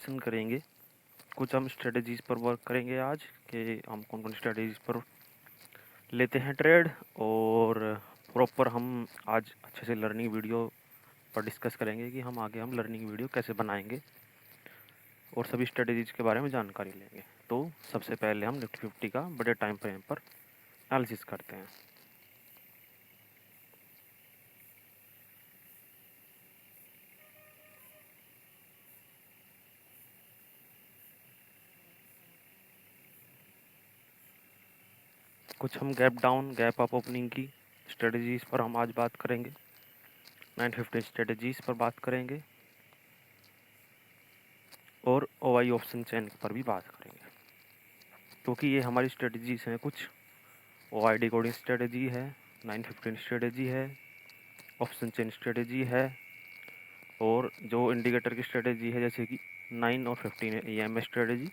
Discussion करेंगे। कुछ हम स्ट्रेटजीज़ पर वर्क करेंगे आज कि हम कौन कौन स्ट्रेटजीज़ पर लेते हैं ट्रेड, और प्रॉपर हम आज अच्छे से लर्निंग वीडियो पर डिस्कस करेंगे कि हम आगे लर्निंग वीडियो कैसे बनाएंगे और सभी स्ट्रेटजीज़ के बारे में जानकारी लेंगे। तो सबसे पहले हम निफ्टी 50 का बड़े टाइम फ्रेम पर एनालिसिस करते हैं। कुछ हम gap down gap up opening की स्ट्रेटजीज़ पर हम आज बात करेंगे। 950 स्ट्रेटजीज़ पर बात करेंगे और ओआई ऑप्शन चेन पर भी बात करेंगे, क्योंकि ये हमारी स्ट्रेटजीज़ हैं। कुछ ओआई डिकोडिंग स्ट्रेटजी है, 915 स्ट्रेटजी है, ऑप्शन चेन स्ट्रेटजी है, और जो इंडिकेटर की स्ट्रेटजी है जैसे कि 9 और 15 EMA स्ट्रेटजी,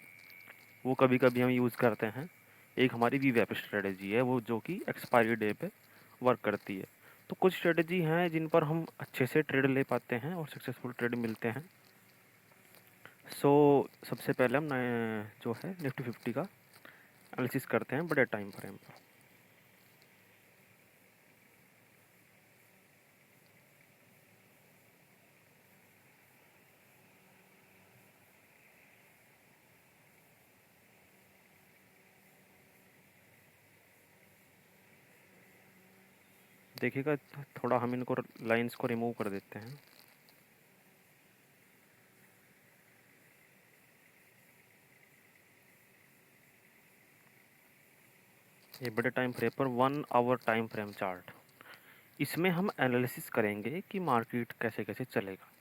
वो कभी कभी हम यूज़ करते हैं। एक हमारी वीवैप स्ट्रेटजी है, वो जो कि एक्सपायरी डे पे वर्क करती है। तो कुछ स्ट्रेटजी हैं जिन पर हम अच्छे से ट्रेड ले पाते हैं और सक्सेसफुल ट्रेड मिलते हैं। सबसे पहले हम जो है निफ्टी 50 का एनालिसिस करते हैं बड़े टाइम फ्रेम पर। देखिएगा, थोड़ा हम इनको लाइंस को रिमूव कर देते हैं। ये बड़े टाइम फ्रेम पर 1 आवर टाइम फ्रेम चार्ट, इसमें हम एनालिसिस करेंगे कि मार्केट कैसे कैसे चलेगा।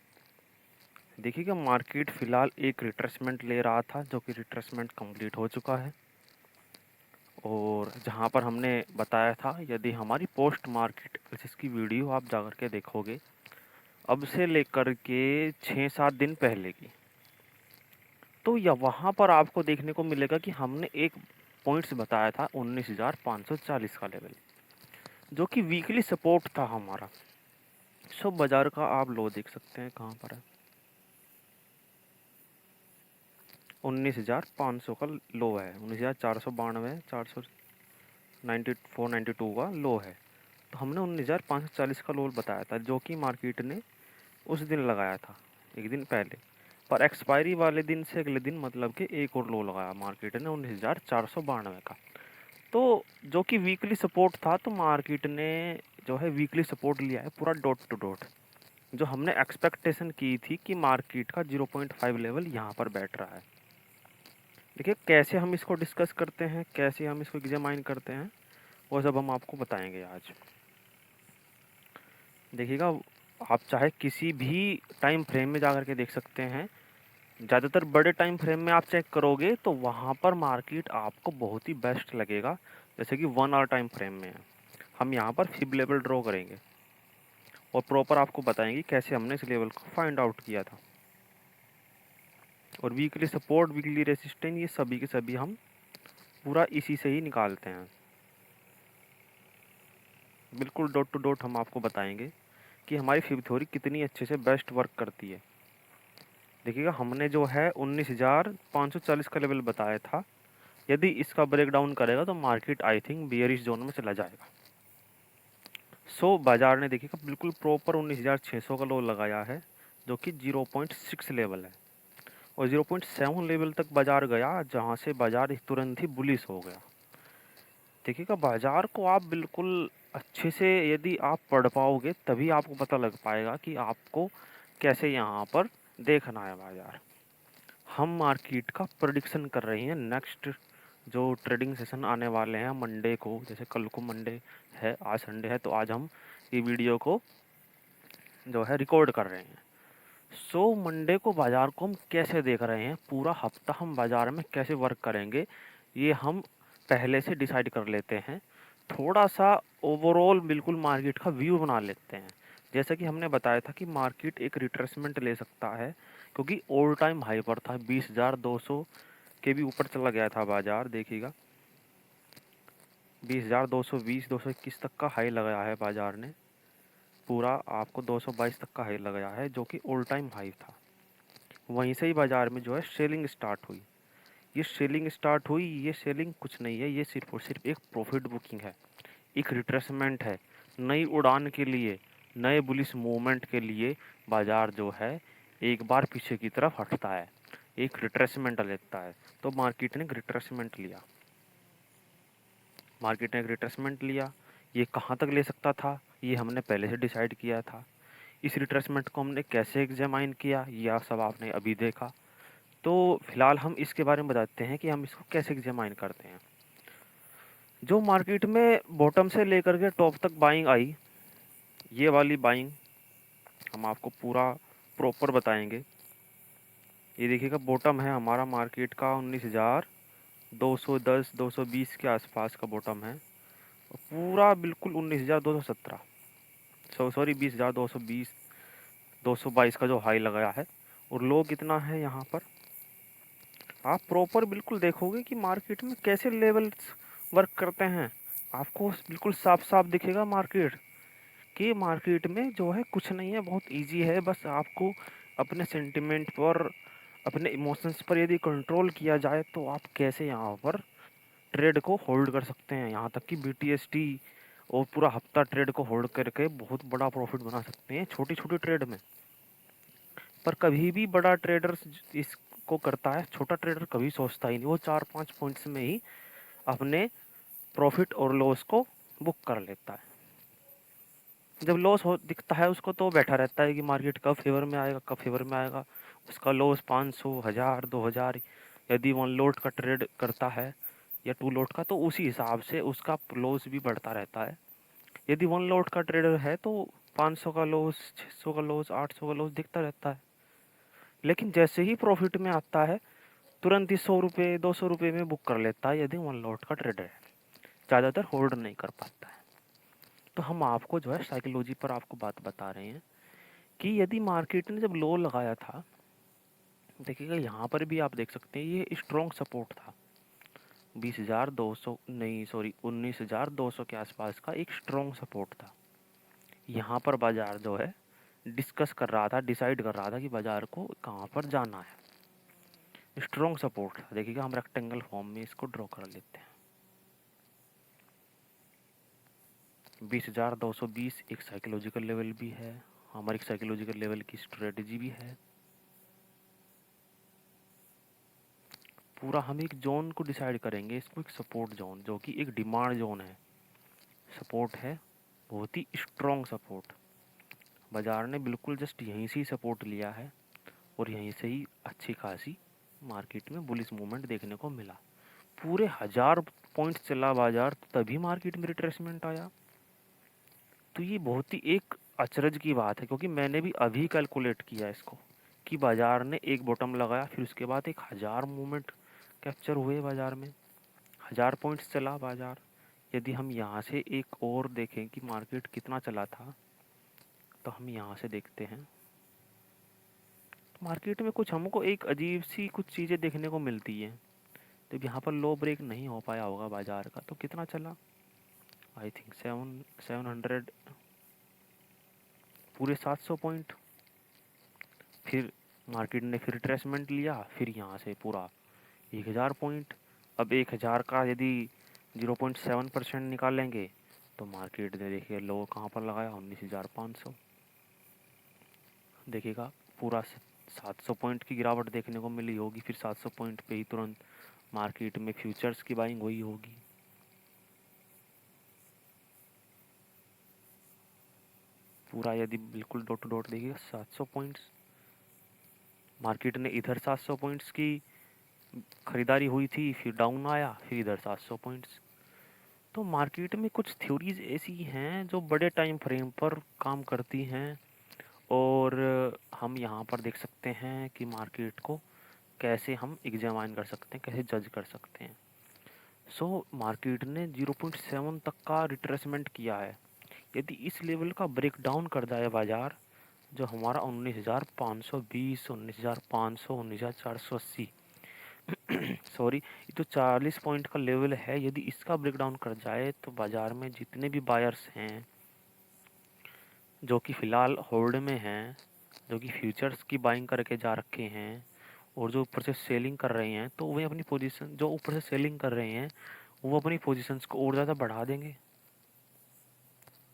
देखिएगा, मार्केट फ़िलहाल एक रिट्रेसमेंट ले रहा था, जो कि रिट्रेसमेंट कंप्लीट हो चुका है। और जहाँ पर हमने बताया था, यदि हमारी पोस्ट मार्केट एनालिसिस की वीडियो आप जा कर के देखोगे, अब से लेकर के 6-7 दिन पहले की, तो या वहाँ पर आपको देखने को मिलेगा कि हमने एक पॉइंट्स बताया था 19,540 का लेवल, जो कि वीकली सपोर्ट था हमारा। बाज़ार का आप लो देख सकते हैं कहाँ पर है, 19,500 का लो है, 19,492, 492 का लो है। तो हमने 19,540 का लो बताया था, जो कि मार्केट ने उस दिन लगाया था, एक दिन पहले। पर एक्सपायरी वाले दिन से अगले दिन मतलब कि एक और लो लगाया मार्केट ने 19,492 का, तो जो कि वीकली सपोर्ट था। तो मार्केट ने जो है वीकली सपोर्ट लिया है पूरा डॉट टू डॉट। जो हमने एक्सपेक्टेशन की थी कि मार्केट का 0.5 लेवल यहाँ पर बैठ रहा है। देखिए, कैसे हम इसको डिस्कस करते हैं, कैसे हम इसको एग्जामाइन करते हैं, वो सब हम आपको बताएंगे आज। देखिएगा, आप चाहे किसी भी टाइम फ्रेम में जा कर के देख सकते हैं। ज़्यादातर बड़े टाइम फ्रेम में आप चेक करोगे तो वहाँ पर मार्केट आपको बहुत ही बेस्ट लगेगा, जैसे कि 1 आवर टाइम फ्रेम में है। हम यहाँ पर फिब लेवल ड्रॉ करेंगे और प्रॉपर आपको बताएंगे कैसे हमने इस लेवल को फाइंड आउट किया था। और वीकली सपोर्ट, वीकली रेसिस्टेंस, ये सभी के सभी हम पूरा इसी से ही निकालते हैं। बिल्कुल डॉट टू डॉट हम आपको बताएंगे कि हमारी फिब थ्योरी कितनी अच्छे से बेस्ट वर्क करती है। देखिएगा, हमने जो है 19,540 का लेवल बताया था। यदि इसका ब्रेक डाउन करेगा तो market I think bearish zone में चला जाएगा। बाजार ने देखिएगा बिल्कुल प्रॉपर 19,600 का लो लगाया है, जो कि 0.6 लेवल है, और 0.7 लेवल तक बाजार गया, जहां से बाजार तुरंत ही बुलिश हो गया। देखिएगा, बाजार को आप बिल्कुल अच्छे से यदि आप पढ़ पाओगे तभी आपको पता लग पाएगा कि आपको कैसे यहाँ पर देखना है बाजार। हम मार्केट का प्रेडिक्शन कर रहे हैं नेक्स्ट जो ट्रेडिंग सेशन आने वाले हैं मंडे को। जैसे कल को मंडे है, आज संडे है, तो आज हम ये वीडियो को जो है रिकॉर्ड कर रहे हैं। मंडे को बाज़ार को हम कैसे देख रहे हैं, पूरा हफ्ता हम बाज़ार में कैसे वर्क करेंगे, ये हम पहले से डिसाइड कर लेते हैं। थोड़ा सा ओवरऑल बिल्कुल मार्केट का व्यू बना लेते हैं। जैसा कि हमने बताया था कि मार्केट एक रिट्रेसमेंट ले सकता है, क्योंकि ऑल टाइम हाई पर था, 20,200 के भी ऊपर चला गया था बाज़ार। देखिएगा, 20,220, 221 तक का हाई लगाया है बाज़ार ने, पूरा आपको 222 तक का हाई लगाया है, जो कि ऑल टाइम हाई था। वहीं से ही बाज़ार में जो है सेलिंग स्टार्ट हुई। ये सेलिंग स्टार्ट हुई, ये सेलिंग कुछ नहीं है, ये सिर्फ़ और सिर्फ एक प्रॉफिट बुकिंग है, एक रिट्रेसमेंट है। नई उड़ान के लिए, नए बुलिश मूवमेंट के लिए बाज़ार जो है एक बार पीछे की तरफ हटता है, एक रिट्रेसमेंट लेता है। तो मार्केट ने एक रिट्रेसमेंट लिया, मार्केट ने एक रिट्रेसमेंट लिया। ये कहाँ तक ले सकता था, ये हमने पहले से डिसाइड किया था। इस रिट्रेसमेंट को हमने कैसे एग्जामाइन किया, यह सब आपने अभी देखा। तो फिलहाल हम इसके बारे में बताते हैं कि हम इसको कैसे एग्जामाइन करते हैं। जो मार्केट में बॉटम से लेकर के टॉप तक बाइंग आई, ये वाली बाइंग हम आपको पूरा प्रॉपर बताएंगे। ये देखिएगा, बॉटम है हमारा मार्केट का 19,210 220 के आसपास का बॉटम है, और पूरा बिल्कुल 19,217, सॉरी 20,220 222 का जो हाई लगाया है। और लो कितना है यहाँ पर, आप प्रॉपर बिल्कुल देखोगे कि मार्केट में कैसे लेवल्स वर्क करते हैं, आपको बिल्कुल साफ साफ दिखेगा मार्केट, कि मार्केट में जो है कुछ नहीं है, बहुत इजी है। बस आपको अपने सेंटिमेंट पर, अपने इमोशंस पर यदि कंट्रोल किया जाए तो आप कैसे यहाँ पर ट्रेड को होल्ड कर सकते हैं। यहाँ तक कि BTST और पूरा हफ्ता ट्रेड को होल्ड करके बहुत बड़ा प्रॉफिट बना सकते हैं छोटी छोटी ट्रेड में। पर कभी भी बड़ा ट्रेडर इसको करता है, छोटा ट्रेडर कभी सोचता ही नहीं, वो 4-5 पॉइंट्स में ही अपने प्रॉफिट और लॉस को बुक कर लेता है। जब लॉस हो दिखता है उसको तो बैठा रहता है कि मार्केट कब फेवर में आएगा, कब फेवर में आएगा। उसका लॉस 500, 1000, 2000, यदि 1 लॉट का ट्रेड करता है या 2 लॉट का, तो उसी हिसाब से उसका लॉस भी बढ़ता रहता है। यदि 1 लॉट का ट्रेडर है तो 500 का लॉस, 600 का लॉस, 800 का लॉस दिखता रहता है। लेकिन जैसे ही प्रॉफिट में आता है तुरंत ही 100 रुपये 200 रुपये में बुक कर लेता है, यदि 1 लॉट का ट्रेडर है। ज़्यादातर होल्ड नहीं कर पाता है। तो हम आपको जो है साइकोलॉजी पर आपको बात बता रहे हैं कि यदि मार्केट ने जब लो लगाया था, देखिएगा यहाँ पर भी आप देख सकते हैं ये स्ट्रॉन्ग सपोर्ट था। 20,200 नहीं, सॉरी 19,200 के आसपास का एक स्ट्रॉन्ग सपोर्ट था। यहाँ पर बाजार जो है डिस्कस कर रहा था, डिसाइड कर रहा था कि बाजार को कहाँ पर जाना है। स्ट्रॉन्ग सपोर्ट था। देखिएगा हम रेक्टेंगल फॉर्म में इसको ड्रॉ कर लेते हैं। 20,220 एक साइकोलॉजिकल लेवल भी है, हमारी साइकोलॉजिकल लेवल की स्ट्रेटजी भी है। पूरा हम एक जोन को डिसाइड करेंगे, इसको एक सपोर्ट जोन, जो कि एक डिमांड जोन है, सपोर्ट है, बहुत ही स्ट्रॉन्ग सपोर्ट। बाजार ने बिल्कुल जस्ट यहीं से ही सपोर्ट लिया है और यहीं से ही अच्छी खासी मार्केट में बुलिश मूवमेंट देखने को मिला। पूरे 1000 पॉइंट चला बाजार, तभी मार्केट में रिट्रेसमेंट आया। तो ये बहुत ही एक अचरज की बात है, क्योंकि मैंने भी अभी कैलकुलेट किया इसको कि बाजार ने एक बॉटम लगाया, फिर उसके बाद एक 1000 मूवमेंट कैप्चर हुए बाजार में, 1000 पॉइंट्स चला बाजार। यदि हम यहाँ से एक और देखें कि मार्केट कितना चला था, तो हम यहाँ से देखते हैं मार्केट में कुछ हमको एक अजीब सी कुछ चीज़ें देखने को मिलती हैं। तो यहाँ पर लो ब्रेक नहीं हो पाया होगा बाजार का, तो कितना चला, आई थिंक 700, पूरे 700 पॉइंट। फिर मार्केट ने फिर रिट्रेसमेंट लिया, फिर यहाँ से पूरा 1000 पॉइंट। अब 1000 का यदि 0.7% निकालेंगे तो मार्केट ने देखिए लो कहाँ पर लगाया, 19,500। देखिएगा पूरा 700 पॉइंट की गिरावट देखने को मिली होगी, फिर 700 पॉइंट पे ही तुरंत मार्केट में फ्यूचर्स की बाइंग हुई होगी। पूरा यदि बिल्कुल डॉट टू डॉट देखिएगा 700 पॉइंट्स, मार्केट ने इधर 700 पॉइंट्स की खरीदारी हुई थी, फिर डाउन आया, फिर इधर 700 पॉइंट्स। तो मार्केट में कुछ थ्योरीज ऐसी हैं जो बड़े टाइम फ्रेम पर काम करती हैं, और हम यहाँ पर देख सकते हैं कि मार्केट को कैसे हम एग्जामाइन कर सकते हैं, कैसे जज कर सकते हैं। मार्केट ने 0.7 तक का रिट्रेसमेंट किया है। यदि इस लेवल का ब्रेक डाउन कर जाए बाजार, जो हमारा 19,520, 19,500, 19,480 सॉरी, ये तो 40 पॉइंट का लेवल है, यदि इसका ब्रेक डाउन कर जाए तो बाजार में जितने भी बायर्स हैं जो कि फ़िलहाल होल्ड में हैं, जो कि फ्यूचर्स की बाइंग करके जा रखे हैं और जो ऊपर से सेलिंग कर रहे हैं, तो वे अपनी पोजीशन, जो ऊपर से सेलिंग कर रहे हैं वो अपनी पोजीशंस को और ज़्यादा बढ़ा देंगे।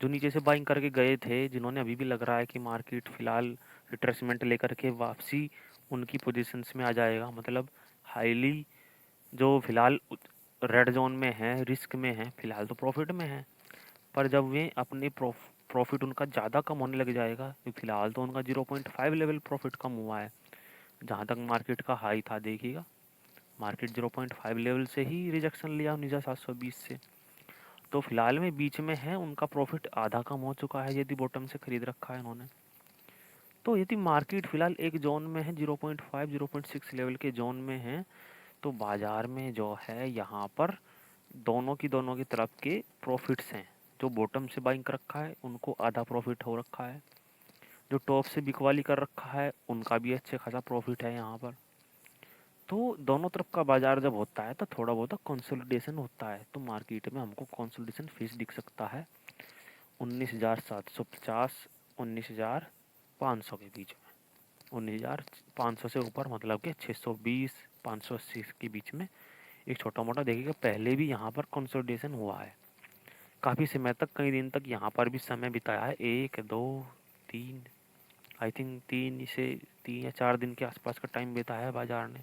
जो नीचे से बाइंग करके गए थे, जिन्होंने अभी भी लग रहा है कि मार्केट फ़िलहाल रिट्रेसमेंट लेकर के वापसी उनकी पोजीशंस में आ जाएगा, मतलब हाईली जो फ़िलहाल रेड जोन में है, रिस्क में है, फ़िलहाल तो प्रॉफिट में है। पर जब वे अपने प्रॉफिट उनका ज़्यादा कम होने लग जाएगा, क्योंकि फ़िलहाल तो उनका 0.5 लेवल प्रॉफिट कम हुआ है। जहाँ तक मार्केट का हाई था देखिएगा, मार्केट 0.5 लेवल से ही रिजेक्शन लिया 19,720 से। तो फिलहाल में बीच में है, उनका प्रॉफिट आधा कम हो चुका है यदि बॉटम से खरीद रखा है उन्होंने। तो यदि मार्केट फिलहाल एक जोन में है, 0.5 0.6 लेवल के जोन में है, तो बाजार में जो है यहाँ पर दोनों की तरफ के प्रॉफिट्स हैं। जो बॉटम से बाइंग कर रखा है उनको आधा प्रॉफिट हो रखा है, जो टॉप से बिकवाली कर रखा है उनका भी अच्छे खासा प्रॉफिट है यहाँ पर। तो दोनों तरफ का बाजार जब होता है तो थोड़ा बहुत कंसोलिडेशन होता है। तो मार्केट में हमको कंसोलिडेशन फेस दिख सकता है 19,750 19,500 के बीच में। 19,500 से ऊपर मतलब कि 620 580 के बीच में एक छोटा मोटा देखिएगा, पहले भी यहाँ पर कंसोलिडेशन हुआ है काफ़ी समय तक, कई दिन तक यहाँ पर भी समय बिताया है, 1 2 3 आई थिंक 3 या 4 दिन के आसपास का टाइम बिताया है बाजार ने।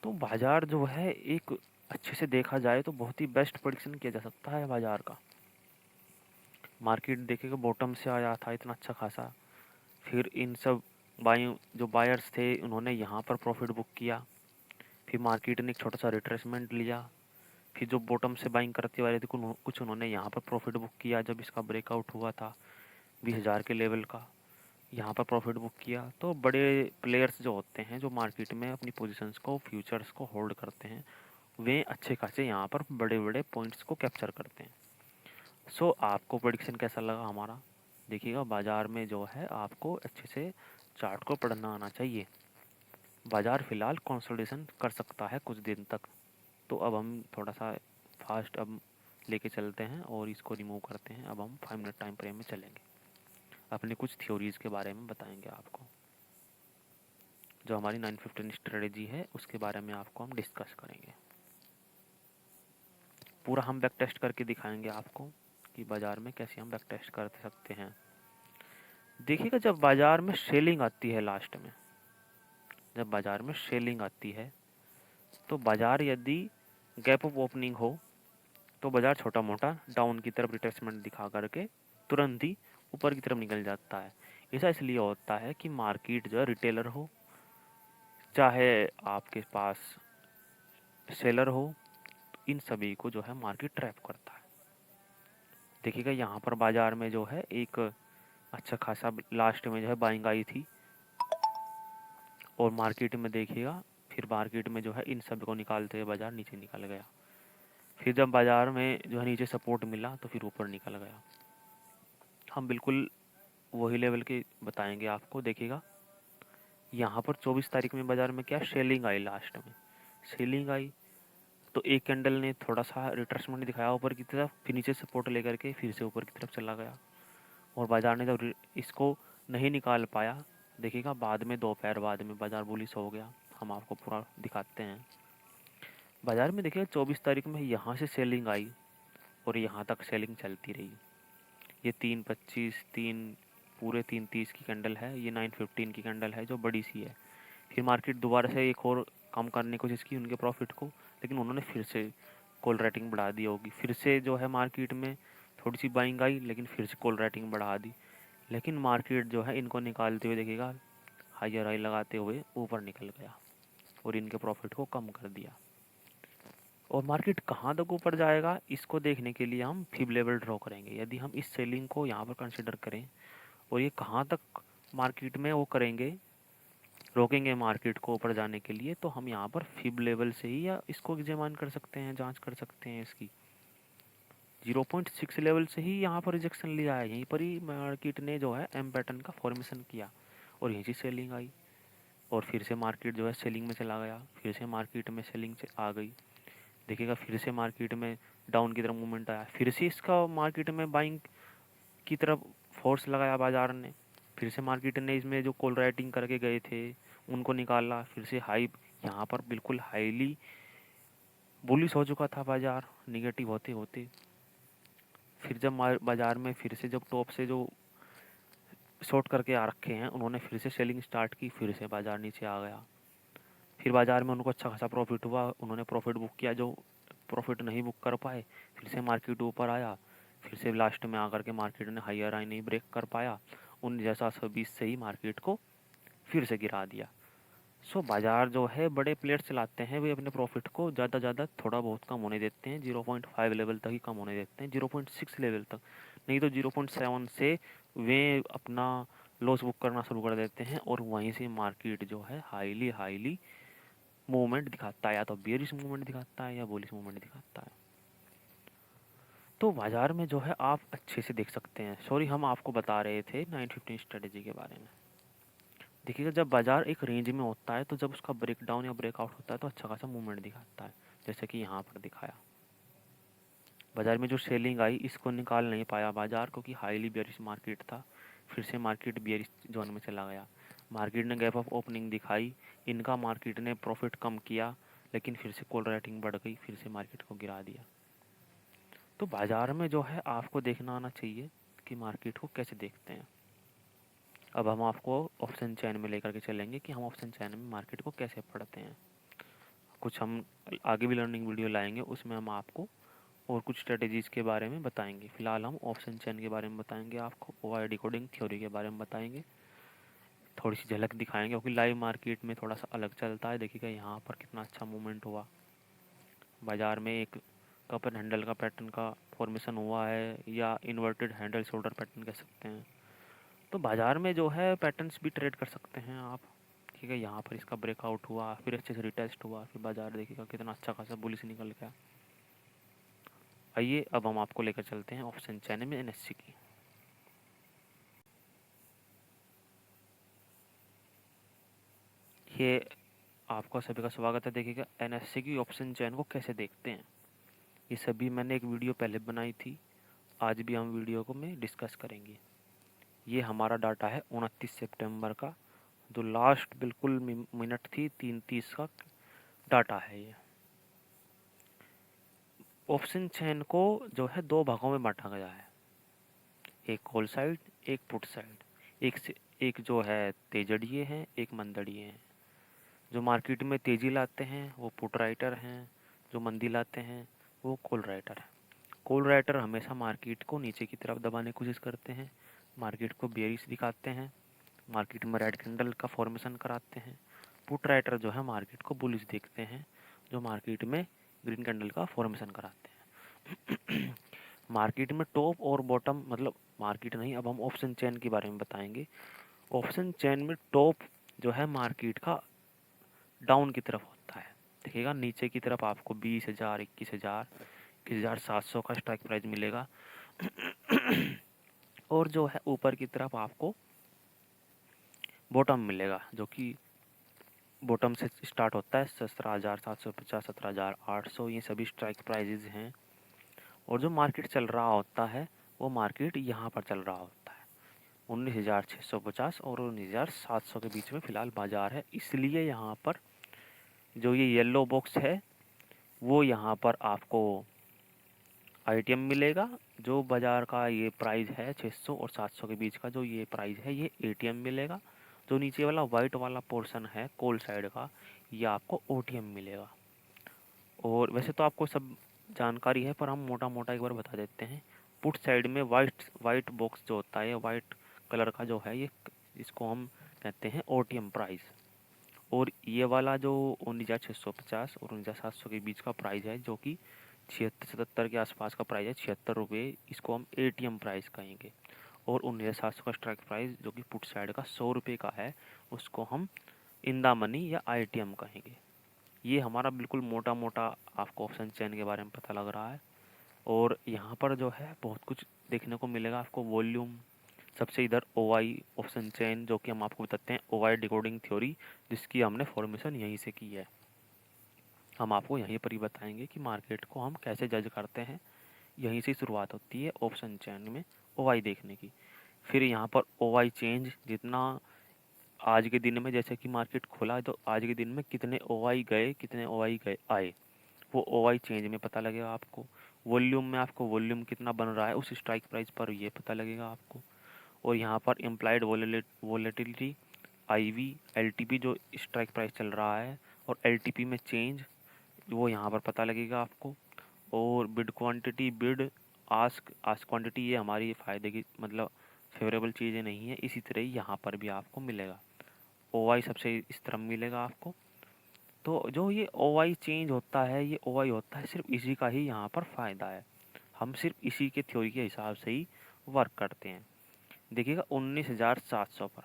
तो बाजार जो है एक अच्छे से देखा जाए तो बहुत ही बेस्ट प्रेडिक्शन किया जा सकता है बाजार का। मार्केट देखेगा बॉटम से आया था इतना अच्छा खासा, फिर इन सब जो बायर्स थे उन्होंने यहाँ पर प्रॉफिट बुक किया, फिर मार्केट ने एक छोटा सा रिट्रेसमेंट लिया, फिर जो बॉटम से बाइंग करते वाले थे कुछ उन्होंने यहाँ पर प्रॉफिट बुक किया। जब इसका ब्रेकआउट हुआ था 20,000 के लेवल का, यहाँ पर प्रॉफिट बुक किया। तो बड़े प्लेयर्स जो होते हैं जो मार्केट में अपनी पोजीशंस को, फ्यूचर्स को होल्ड करते हैं, वे अच्छे खासे यहाँ पर बड़े बड़े पॉइंट्स को कैप्चर करते हैं। सो आपको प्रेडिक्शन कैसा लगा हमारा, देखिएगा बाजार में जो है आपको अच्छे से चार्ट को पढ़ना आना चाहिए। बाजार फ़िलहाल कंसोलिडेशन कर सकता है कुछ दिन तक। तो अब हम थोड़ा सा फास्ट अब लेके चलते हैं और इसको रिमूव करते हैं। अब हम 5 मिनट टाइम फ्रेम में चलेंगे, अपने कुछ थ्योरीज़ के बारे में बताएंगे आपको। जो हमारी 915 स्ट्रेटजी है उसके बारे में आपको हम डिस्कस करेंगे। पूरा हम बैक टेस्ट करके दिखाएंगे आपको कि बाज़ार में कैसे हम बैक टेस्ट कर सकते हैं। देखिएगा जब बाज़ार में सेलिंग आती है लास्ट में, जब बाज़ार में सेलिंग आती है तो बाज़ार यदि गैप ऑफ ओपनिंग हो तो बाज़ार छोटा मोटा डाउन की तरफ रिट्रेसमेंट दिखा करके तुरंत ही ऊपर की तरफ निकल जाता है। ऐसा इसलिए होता है कि मार्केट जो है रिटेलर हो चाहे आपके पास सेलर हो, इन सभी को जो है मार्केट ट्रैप करता है। देखिएगा यहाँ पर बाज़ार में जो है एक अच्छा खासा लास्ट में जो है बाइंग आई थी और मार्केट में देखिएगा फिर मार्केट में जो है इन सब को निकालते हुए बाज़ार नीचे निकल गया। फिर जब बाज़ार में जो है नीचे सपोर्ट मिला तो फिर ऊपर निकल गया। हम बिल्कुल वही लेवल के बताएंगे आपको। देखिएगा यहाँ पर 24 तारीख में बाज़ार में क्या सेलिंग आई, लास्ट में सेलिंग आई तो एक कैंडल ने थोड़ा सा रिट्रेसमेंट दिखाया ऊपर की तरफ, फिर नीचे सपोर्ट लेकर के फिर से ऊपर की तरफ चला गया और बाज़ार ने जब इसको नहीं निकाल पाया, देखिएगा बाद में दोपहर बाद में बाज़ार बुलिश हो गया। हम आपको पूरा दिखाते हैं। बाज़ार में देखिएगा 24 तारीख में यहाँ से सेलिंग आई और यहाँ तक सेलिंग चलती रही। ये 3.25 पूरे 3.30 की कैंडल है, ये 9.15 की कैंडल है जो बड़ी सी है। फिर मार्केट दोबारा से एक और कम करने की कोशिश की उनके प्रॉफिट को, लेकिन उन्होंने फिर से कॉल रेटिंग बढ़ा दी होगी। फिर से जो है मार्केट में थोड़ी सी बाइंग आई लेकिन फिर से कॉल रेटिंग बढ़ा दी, लेकिन मार्केट जो है इनको निकालते हुए देखिएगा हायर हाई लगाते हुए ऊपर निकल गया और इनके प्रॉफिट को कम कर दिया। और मार्केट कहाँ तक ऊपर जाएगा इसको देखने के लिए हम फिब लेवल ड्रॉ करेंगे। यदि हम इस सेलिंग को यहाँ पर कंसिडर करें और ये कहाँ तक मार्केट में वो करेंगे, रोकेंगे मार्केट को ऊपर जाने के लिए, तो हम यहाँ पर फिब लेवल से ही या इसको एग्जामिन कर सकते हैं, जांच कर सकते हैं इसकी। 0.6 लेवल से ही यहाँ पर रिजेक्शन लिया है, यहीं पर ही मार्केट ने जो है एम पैटर्न का फॉर्मेशन किया और यहीं से सेलिंग आई और फिर से मार्केट जो है सेलिंग में चला गया, फिर से मार्केट में सेलिंग से आ गई। देखिएगा फिर से मार्केट में डाउन की तरफ मूवमेंट आया, फिर से इसका मार्केट में बाइंग की तरफ फोर्स लगाया बाज़ार ने, फिर से मार्केट ने इसमें जो कॉल राइटिंग करके गए थे उनको निकाला, फिर से हाई यहाँ पर बिल्कुल हाईली बुलिश हो चुका था बाज़ार निगेटिव होते होते। फिर जब बाज़ार में फिर से जब टॉप से जो शॉर्ट करके आ रखे हैं उन्होंने फिर से सेलिंग स्टार्ट की, फिर से बाज़ार नीचे आ गया। फिर बाज़ार में उनको अच्छा खासा प्रॉफिट हुआ, उन्होंने प्रॉफिट बुक किया, जो प्रॉफिट नहीं बुक कर पाए फिर से मार्केट ऊपर आया, फिर से लास्ट में आकर के मार्केट ने हायर हाई नहीं ब्रेक कर पाया, 19,720 से ही मार्केट को फिर से गिरा दिया। सो बाज़ार जो है बड़े प्लेयर्स चलाते हैं, वे अपने प्रॉफिट को ज़्यादा थोड़ा बहुत कम होने देते हैं, 0.5 लेवल तक ही कम होने देते हैं, 0.6 लेवल तक, नहीं तो 0.7 से वे अपना लॉस बुक करना शुरू कर देते हैं और वहीं से मार्केट जो है हाईली मूवमेंट दिखाता है, या तो बेयरिश मूवमेंट दिखाता है या बुलिश मूवमेंट दिखाता है। तो बाज़ार में जो है आप अच्छे से देख सकते हैं। सॉरी, हम आपको बता रहे थे 915 स्ट्रेटेजी के बारे में। देखिएगा, जब बाज़ार एक रेंज में होता है तो जब उसका ब्रेकडाउन या ब्रेकआउट होता है तो अच्छा खासा मूवमेंट दिखाता है, जैसे कि यहाँ पर दिखाया। बाज़ार में जो सेलिंग आई इसको निकाल नहीं पाया बाज़ार, क्योंकि हाईली बेयरिश मार्केट था, फिर से मार्केट बेयरिश जोन में चला गया। मार्केट ने गैप ऑफ ओपनिंग दिखाई, इनका मार्केट ने प्रॉफिट कम किया, लेकिन फिर से कॉल राइटिंग बढ़ गई, फिर से मार्केट को गिरा दिया। तो बाज़ार में जो है आपको देखना आना चाहिए कि मार्केट को कैसे देखते हैं। अब हम आपको ऑप्शन चैन में लेकर के चलेंगे कि हम ऑप्शन चैन में मार्केट को कैसे पढ़ते हैं। कुछ हम आगे भी लर्निंग वीडियो लाएंगे, उसमें हम आपको और कुछ स्ट्रेटेजीज़ के बारे में बताएंगे। फिलहाल हम ऑप्शन चैन के बारे में बताएंगे, आपको ओआई डिकोडिंग थ्योरी के बारे में बताएंगे, थोड़ी सी झलक दिखाएंगे, क्योंकि लाइव मार्केट में थोड़ा सा अलग चलता है। देखिएगा यहाँ पर कितना अच्छा मूवमेंट हुआ, बाज़ार में एक कप एंड हैंडल का पैटर्न का फॉर्मेशन हुआ है, या इन्वर्टेड हैंडल शोल्डर पैटर्न कह सकते हैं। तो बाज़ार में जो है पैटर्न्स भी ट्रेड कर सकते हैं आप। ठीक है, यहाँ पर इसका ब्रेकआउट हुआ, फिर अच्छे से रिटेस्ट हुआ, फिर बाज़ार देखिएगा कितना अच्छा खासा बुलिश निकल गया। आइए अब हम आपको लेकर चलते हैं ऑप्शन चैन में एनएससी की। ये आपका सभी का स्वागत है। देखिएगा एनएससी की ऑप्शन चैन को कैसे देखते हैं, ये सभी मैंने एक वीडियो पहले बनाई थी, आज भी हम वीडियो को में डिस्कस करेंगे। ये हमारा डाटा है 29 सितंबर का, जो लास्ट बिल्कुल मिनट थी 3:30 का डाटा है। ये ऑप्शन चैन को जो है दो भागों में बांटा गया है, एक कॉल साइड एक पुट साइड। एक जो है तेजड़िए हैं, एक मंदड़िए हैं। जो मार्केट में तेजी लाते हैं वो पुट राइटर हैं, जो मंदी लाते हैं वो कॉल राइटर है। कॉल राइटर हमेशा मार्केट को नीचे की तरफ दबाने की कोशिश करते हैं, मार्केट को बेयरिश दिखाते हैं, मार्केट में रेड कैंडल का फॉर्मेशन कराते हैं। पुट राइटर जो है मार्केट को बुलिश देखते हैं, जो मार्केट में ग्रीन कैंडल का फॉर्मेशन कराते हैं। मार्केट में टॉप और बॉटम, मतलब मार्केट नहीं, अब हम ऑप्शन चेन के बारे में बताएंगे। ऑप्शन चेन में टॉप जो है मार्केट का डाउन की तरफ होता है। देखिएगा नीचे की तरफ आपको 20,000, 21,000, 21,700 का स्ट्राइक प्राइस मिलेगा। और जो है ऊपर की तरफ आपको बॉटम मिलेगा, जो कि बॉटम से स्टार्ट होता है 17,750, 17,800, ये सभी स्ट्राइक प्राइजेज हैं। और जो मार्केट चल रहा होता है वो मार्केट यहाँ पर चल रहा होता है 19,650 और 19,700 के बीच में फ़िलहाल बाज़ार है। इसलिए यहाँ पर जो ये येलो बॉक्स है वो यहाँ पर आपको आईटीएम मिलेगा। जो बाज़ार का ये प्राइस है 600 और 700 के बीच का जो ये प्राइस है, ये एटीएम मिलेगा। जो नीचे वाला वाइट वाला पोर्शन है कॉल साइड का, ये आपको ओटीएम मिलेगा। और वैसे तो आपको सब जानकारी है, पर हम मोटा मोटा एक बार बता देते हैं। पुट साइड में वाइट बॉक्स जो होता है, वाइट कलर का जो है, ये इसको हम कहते हैं ओटीएम प्राइस। और ये वाला जो 19,650 और 19,700 के बीच का प्राइस है, जो कि 76-77 के आसपास का प्राइस है, 76 रुपये, इसको हम एटीएम प्राइस कहेंगे। और 19,700 का स्ट्राइक प्राइस जो कि पुट साइड का 100 रुपये का है, उसको हम इन द मनी या आईटीएम कहेंगे। ये हमारा बिल्कुल मोटा मोटा आपको ऑप्शन चेन के बारे में पता लग रहा है। और यहाँ पर जो है बहुत कुछ देखने को मिलेगा आपको। वॉल्यूम सबसे इधर ओवाई ऑप्शन चेन, जो कि हम आपको बताते हैं ओवाई डिकोडिंग थ्योरी, जिसकी हमने फॉर्मेशन यहीं से की है। हम आपको यहीं पर ही बताएंगे कि मार्केट को हम कैसे जज करते हैं। यहीं से शुरुआत होती है ऑप्शन चेन में ओवाई देखने की। फिर यहाँ पर OI चेंज, जितना आज के दिन में जैसे कि मार्केट खुला है तो आज के दिन में कितने OI गए, कितने OI गए आए, वो OI चेंज में पता लगेगा आपको। वॉल्यूम में आपको वॉल्यूम कितना बन रहा है उस स्ट्राइक प्राइस पर, ये पता लगेगा आपको। और यहाँ पर इम्प्लाइड वॉलेटिलिटी, IV, LTP जो स्ट्राइक प्राइस चल रहा है, और LTP में चेंज, वो यहाँ पर पता लगेगा आपको। और bid quantity, bid ask quantity, ये हमारी फ़ायदे की मतलब फेवरेबल चीज़ें नहीं है, इसी तरह ही यहाँ पर भी आपको मिलेगा। OI सबसे इस तरह मिलेगा आपको। तो जो ये OI चेंज होता है, ये OI होता है सिर्फ इसी का ही यहाँ पर फ़ायदा है। हम सिर्फ इसी के थ्योरी के हिसाब से ही वर्क करते हैं। देखिएगा 19,700 पर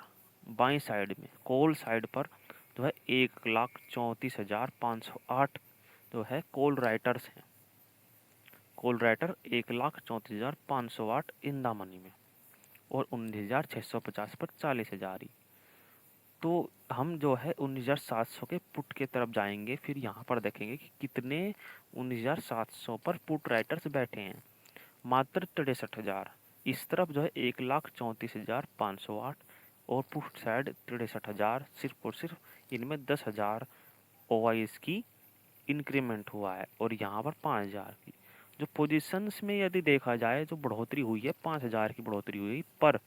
बाईं साइड में कॉल साइड पर जो है 1,34,508 जो है कॉल राइटर्स हैं। Call writer 1,34,508 in the money में, और 19,650 पर 40,000 ही। तो हम जो है 19,700 के पुट के तरफ जाएंगे, फिर यहाँ पर देखेंगे कि कितने 19,700 पर पुट राइटर्स बैठे हैं। मात्र 63,000। इस तरफ जो है 1,34,508 और पुट साइड 63,000। सिर्फ और सिर्फ इनमें 10,000 OIs की इंक्रीमेंट हुआ है, और यहाँ पर 5,000 की। जो पोजीशंस में यदि देखा जाए जो बढ़ोतरी हुई है, 5,000 की बढ़ोतरी हुई, पर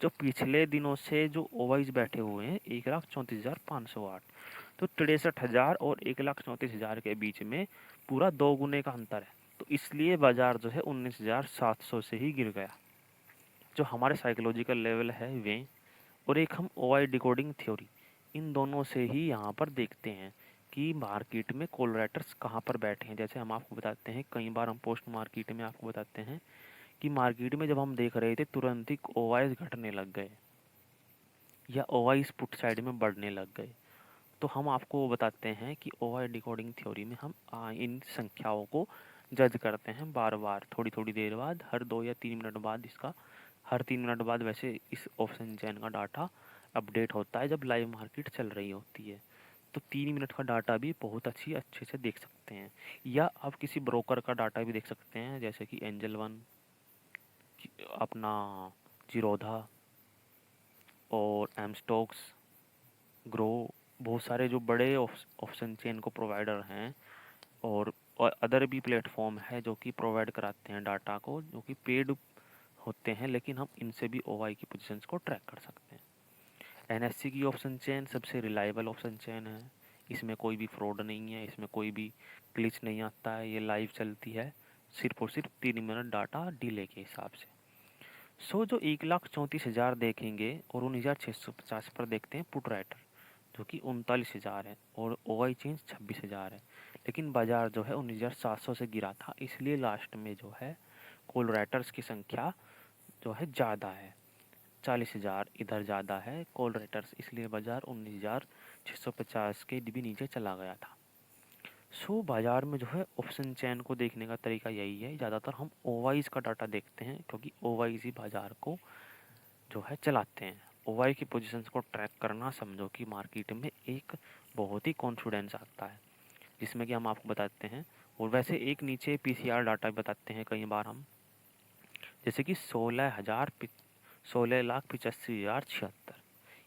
जो पिछले दिनों से जो OIs बैठे हुए हैं 1,34,508, तो 63,000 और 1,34,000 के बीच में पूरा 2 गुने का अंतर है। तो इसलिए बाजार जो है 19,700 से ही गिर गया। जो हमारे साइकोलॉजिकल लेवल है वे, और एक हम OI डिकोडिंग थ्योरी, इन दोनों से ही यहाँ पर देखते हैं कि मार्केट में कॉल राइटर्स कहाँ पर बैठे हैं। जैसे हम आपको बताते हैं, कई बार हम पोस्ट मार्केट में आपको बताते हैं कि मार्केट में जब हम देख रहे थे तुरंत ही OIs घटने लग गए या OIs पुट साइड में बढ़ने लग गए। तो हम आपको बताते हैं कि OI डिकोडिंग थ्योरी में हम इन संख्याओं को जज करते हैं बार बार, थोड़ी थोड़ी देर बाद, हर 2 या 3 मिनट बाद इसका, हर 3 मिनट बाद वैसे इस ऑप्शन चेन का डाटा अपडेट होता है जब लाइव मार्केट चल रही होती है। तो 3 मिनट का डाटा भी बहुत अच्छे से देख सकते हैं, या आप किसी ब्रोकर का डाटा भी देख सकते हैं, जैसे कि एंजल वन, अपना जीरोधा और एम स्टॉक्स, ग्रो, बहुत सारे जो बड़े ऑप्शन चेन को प्रोवाइडर हैं, और अदर भी प्लेटफॉर्म है जो कि प्रोवाइड कराते हैं डाटा को, जो कि पेड होते हैं, लेकिन हम इनसे भी OI की पोजीशंस को ट्रैक कर सकते हैं। NSE की ऑप्शन चेन सबसे रिलायबल ऑप्शन चेन है, इसमें कोई भी फ्रॉड नहीं है, इसमें कोई भी ग्लिच नहीं आता है, ये लाइव चलती है सिर्फ और सिर्फ 3 मिनट डाटा डिले के हिसाब से। जो 1,34,000 देखेंगे और 19,650 पर देखते हैं पुट राइटर, जो कि 39,000 है, और OI चेंज 26,000 है। लेकिन बाजार जो है 19,700 से गिरा था, इसलिए लास्ट में जो है कॉल राइटर्स की संख्या जो है ज़्यादा है, 40,000 इधर ज़्यादा है कॉल राइटर्स, इसलिए बाजार 19,650 के भी नीचे चला गया था। बाजार में जो है ऑप्शन चैन को देखने का तरीका यही है, ज़्यादातर हम OIs का डाटा देखते हैं, क्योंकि OIs ही बाजार को जो है चलाते हैं। OI की पोजीशंस को ट्रैक करना समझो कि मार्केट में एक बहुत ही कॉन्फिडेंस आता है, जिसमें कि हम आपको बताते हैं। और वैसे एक नीचे PCR डाटा बताते हैं कई बार हम, जैसे कि 16,85,76,076,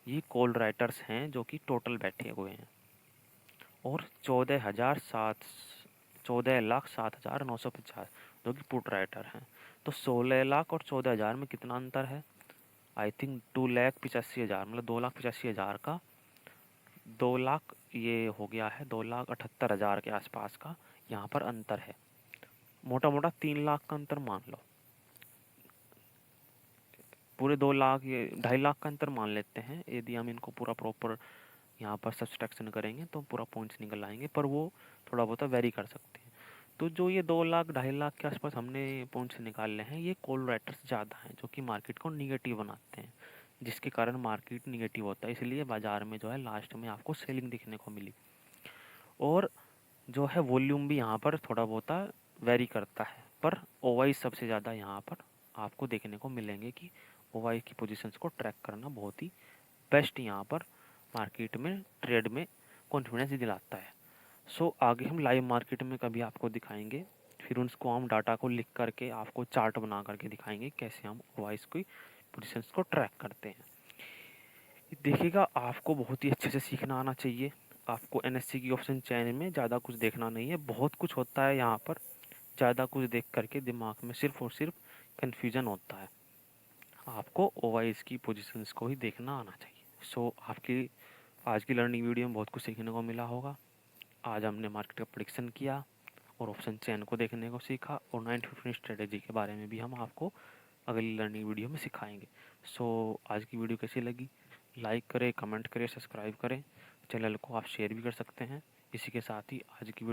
ये कॉल राइटर्स हैं जो कि टोटल बैठे हुए हैं, और 14,07,950 जो कि पुट राइटर हैं। तो 16 लाख और 14,000 में कितना अंतर है? आई थिंक 2,85,000, मतलब 2,85,000 का 2 लाख ये हो गया है, 2,78,000 के आसपास का यहाँ पर अंतर है। मोटा मोटा 3 लाख का अंतर मान लो, पूरे 2 लाख, ये 2.5 लाख का अंतर मान लेते हैं। यदि हम इनको पूरा प्रॉपर यहाँ पर सब्सट्रैक्शन करेंगे तो पूरा पॉइंट्स निकल आएंगे, पर वो थोड़ा बहुत वेरी कर सकते हैं। तो जो ये 2 लाख 2.5 लाख के आसपास हमने पॉइंट्स निकाले हैं, ये कॉल राइटर्स ज़्यादा हैं जो कि मार्केट को निगेटिव बनाते हैं, जिसके कारण मार्केट निगेटिव होता है। इसलिए बाज़ार में जो है लास्ट में आपको सेलिंग दिखने को मिली, और जो है वॉल्यूम भी यहाँ पर थोड़ा बहुत वेरी करता है, पर OI सबसे ज़्यादा यहाँ पर आपको देखने को मिलेंगे कि OI की पोजीशंस को ट्रैक करना बहुत ही बेस्ट यहाँ पर मार्केट में ट्रेड में कॉन्फिडेंस दिलाता है। आगे हम लाइव मार्केट में कभी आपको दिखाएंगे, फिर उसको हम डाटा को लिख करके आपको चार्ट बना करके दिखाएंगे कैसे हम OIs को पोजीशंस को ट्रैक करते हैं। देखिएगा, आपको बहुत ही अच्छे से सीखना आना चाहिए। आपको एनएससी की ऑप्शन चेन में ज़्यादा कुछ देखना नहीं है, बहुत कुछ होता है यहाँ पर। ज़्यादा कुछ देख करके दिमाग में सिर्फ और सिर्फ कन्फ्यूजन होता है। आपको ओवाइस की पोजीशंस को ही देखना आना चाहिए। सो आपकी आज की लर्निंग वीडियो में बहुत कुछ सीखने को मिला होगा। आज हमने मार्केट का प्रेडिक्शन किया और ऑप्शन चेन को देखने को सीखा, और 9-15 स्ट्रेटेजी के बारे में भी हम आपको अगली लर्निंग वीडियो में सिखाएंगे। सो आज की वीडियो कैसी लगी, लाइक करें, कमेंट करें, सब्सक्राइब करें, चैनल को आप शेयर भी कर सकते हैं। इसी के साथ ही आज की वीडियो